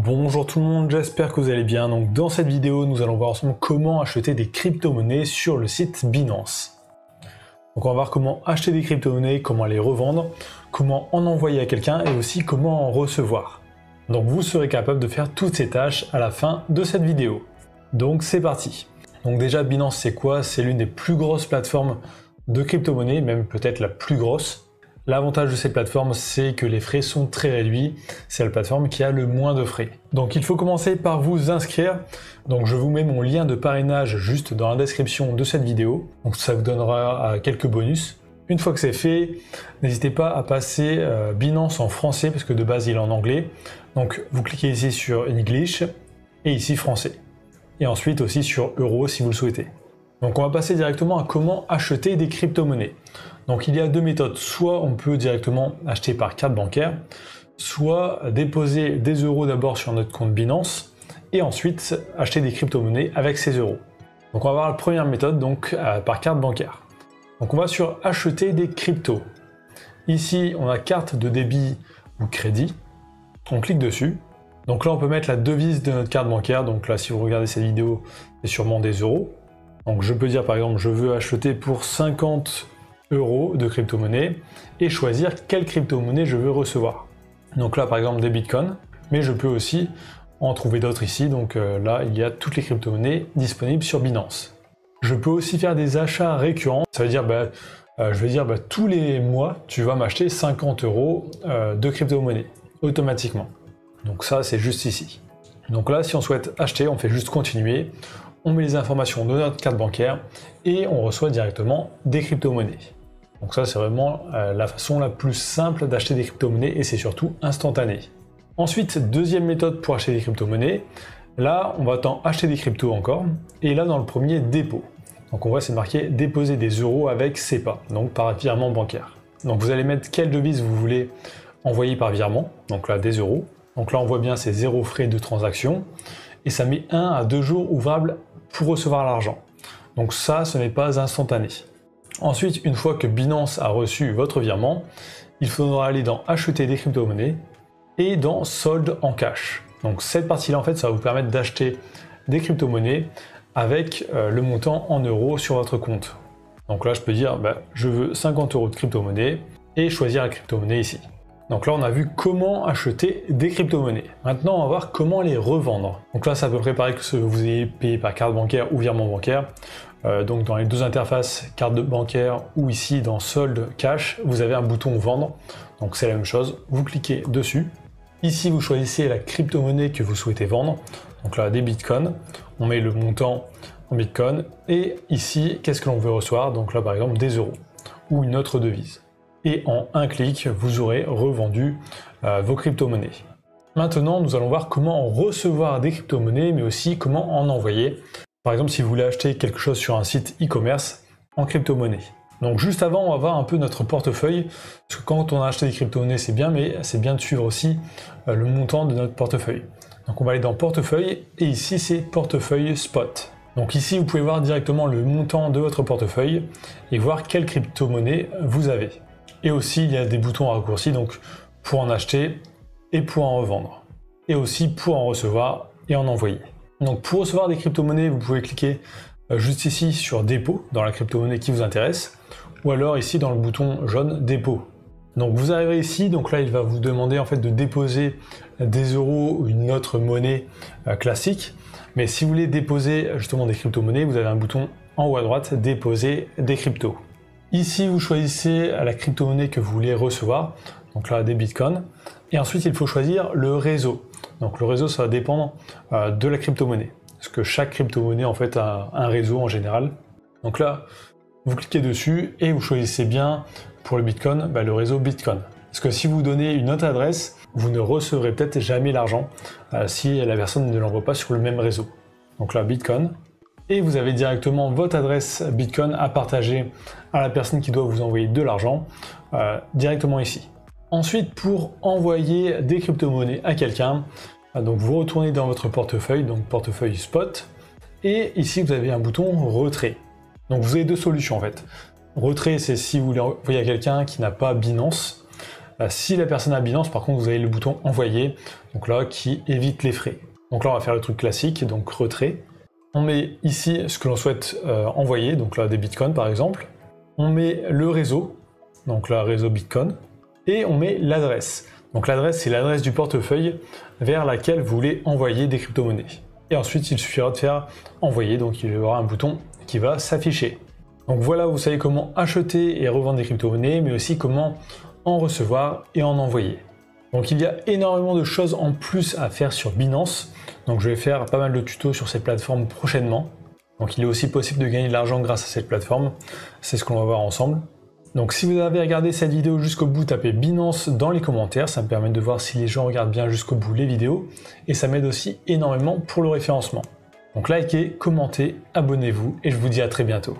Bonjour tout le monde, j'espère que vous allez bien. Donc dans cette vidéo, nous allons voir ensemble comment acheter des crypto-monnaies sur le site Binance. Donc on va voir comment acheter des crypto-monnaies, comment les revendre, comment en envoyer à quelqu'un et aussi comment en recevoir. Donc vous serez capable de faire toutes ces tâches à la fin de cette vidéo. Donc c'est parti. Donc déjà Binance c'est quoi? C'est l'une des plus grosses plateformes de crypto-monnaies, même peut-être la plus grosse. L'avantage de cette plateforme, c'est que les frais sont très réduits. C'est la plateforme qui a le moins de frais. Donc il faut commencer par vous inscrire. Donc je vous mets mon lien de parrainage juste dans la description de cette vidéo. Donc ça vous donnera quelques bonus. Une fois que c'est fait, n'hésitez pas à passer Binance en français parce que de base il est en anglais. Donc vous cliquez ici sur English et ici français. Et ensuite aussi sur Euro si vous le souhaitez. Donc on va passer directement à comment acheter des crypto-monnaies. Donc il y a deux méthodes, soit on peut directement acheter par carte bancaire, soit déposer des euros d'abord sur notre compte Binance et ensuite acheter des crypto-monnaies avec ces euros. Donc on va voir la première méthode, donc par carte bancaire. Donc on va sur acheter des cryptos. Ici on a carte de débit ou crédit, on clique dessus. Donc là on peut mettre la devise de notre carte bancaire, donc là si vous regardez cette vidéo c'est sûrement des euros. Donc je peux dire par exemple je veux acheter pour 50 euros de crypto-monnaie et choisir quelle crypto-monnaie je veux recevoir. Donc là par exemple des bitcoins, mais je peux aussi en trouver d'autres ici, donc là il y a toutes les crypto-monnaies disponibles sur Binance. Je peux aussi faire des achats récurrents, ça veut dire tous les mois tu vas m'acheter 50 euros de crypto-monnaie automatiquement. Donc ça c'est juste ici. Donc là si on souhaite acheter, on fait juste continuer, on met les informations de notre carte bancaire et on reçoit directement des crypto-monnaies. Donc ça c'est vraiment la façon la plus simple d'acheter des crypto-monnaies et c'est surtout instantané. Ensuite, deuxième méthode pour acheter des crypto-monnaies, là on va acheter des cryptos encore et là dans le premier dépôt. Donc on voit c'est marqué déposer des euros avec SEPA, donc par virement bancaire. Donc vous allez mettre quelle devise vous voulez envoyer par virement, donc là des euros. Donc là on voit bien c'est 0 frais de transaction et ça met 1 à 2 jours ouvrables pour recevoir l'argent. Donc ça, ce n'est pas instantané. Ensuite, une fois que Binance a reçu votre virement, il faudra aller dans acheter des crypto-monnaies et dans solde en cash. Donc cette partie-là, en fait, ça va vous permettre d'acheter des crypto-monnaies avec le montant en euros sur votre compte. Donc là, je peux dire, je veux 50 euros de crypto-monnaie et choisir la crypto-monnaie ici. Donc là, on a vu comment acheter des crypto-monnaies. Maintenant, on va voir comment les revendre. Donc là, c'est à peu près pareil que vous ayez payé par carte bancaire ou virement bancaire. Donc dans les deux interfaces, carte bancaire ou ici dans solde cash, vous avez un bouton vendre. Donc c'est la même chose, vous cliquez dessus. Ici, vous choisissez la crypto-monnaie que vous souhaitez vendre. Donc là, des bitcoins, on met le montant en bitcoin. Et ici, qu'est-ce que l'on veut recevoir? Donc là, par exemple, des euros ou une autre devise. Et en un clic, vous aurez revendu vos crypto-monnaies. Maintenant, nous allons voir comment recevoir des crypto-monnaies, mais aussi comment en envoyer. Par exemple, si vous voulez acheter quelque chose sur un site e-commerce en crypto-monnaie. Donc juste avant, on va voir un peu notre portefeuille, parce que quand on a acheté des crypto-monnaies, c'est bien, mais c'est bien de suivre aussi le montant de notre portefeuille. Donc on va aller dans portefeuille, et ici c'est portefeuille spot. Donc ici, vous pouvez voir directement le montant de votre portefeuille, et voir quelle crypto-monnaie vous avez. Et aussi, il y a des boutons raccourcis, donc pour en acheter et pour en revendre. Et aussi pour en recevoir et en envoyer. Donc pour recevoir des crypto-monnaies, vous pouvez cliquer juste ici sur dépôt, dans la crypto-monnaie qui vous intéresse, ou alors ici dans le bouton jaune dépôt. Donc vous arriverez ici, donc là il va vous demander en fait de déposer des euros ou une autre monnaie classique. Mais si vous voulez déposer justement des crypto-monnaies, vous avez un bouton en haut à droite, déposer des cryptos. Ici, vous choisissez la crypto-monnaie que vous voulez recevoir, donc là des bitcoins, et ensuite il faut choisir le réseau. Donc le réseau, ça va dépendre de la crypto-monnaie, parce que chaque crypto-monnaie en fait a un réseau en général. Donc là, vous cliquez dessus et vous choisissez bien pour le bitcoin, le réseau bitcoin. Parce que si vous donnez une autre adresse, vous ne recevrez peut-être jamais l'argent si la personne ne l'envoie pas sur le même réseau. Donc là, bitcoin. Et vous avez directement votre adresse Bitcoin à partager à la personne qui doit vous envoyer de l'argent directement ici. Ensuite, pour envoyer des crypto-monnaies à quelqu'un, donc vous retournez dans votre portefeuille, donc portefeuille spot, et ici vous avez un bouton retrait. Donc vous avez deux solutions en fait. Retrait, c'est si vous voulez envoyer à quelqu'un qui n'a pas Binance, Si la personne a Binance, par contre, vous avez le bouton envoyer, donc là qui évite les frais. Donc là on va faire le truc classique, donc retrait. On met ici ce que l'on souhaite envoyer, donc là des bitcoins par exemple. On met le réseau, donc là réseau bitcoin, et on met l'adresse. Donc l'adresse, c'est l'adresse du portefeuille vers laquelle vous voulez envoyer des crypto-monnaies. Et ensuite, il suffira de faire envoyer, donc il y aura un bouton qui va s'afficher. Donc voilà, vous savez comment acheter et revendre des crypto-monnaies, mais aussi comment en recevoir et en envoyer. Donc il y a énormément de choses en plus à faire sur Binance. Donc je vais faire pas mal de tutos sur cette plateforme prochainement. Donc il est aussi possible de gagner de l'argent grâce à cette plateforme. C'est ce qu'on va voir ensemble. Donc si vous avez regardé cette vidéo jusqu'au bout, tapez Binance dans les commentaires, ça me permet de voir si les gens regardent bien jusqu'au bout les vidéos, et ça m'aide aussi énormément pour le référencement. Donc likez, commentez, abonnez-vous, et je vous dis à très bientôt.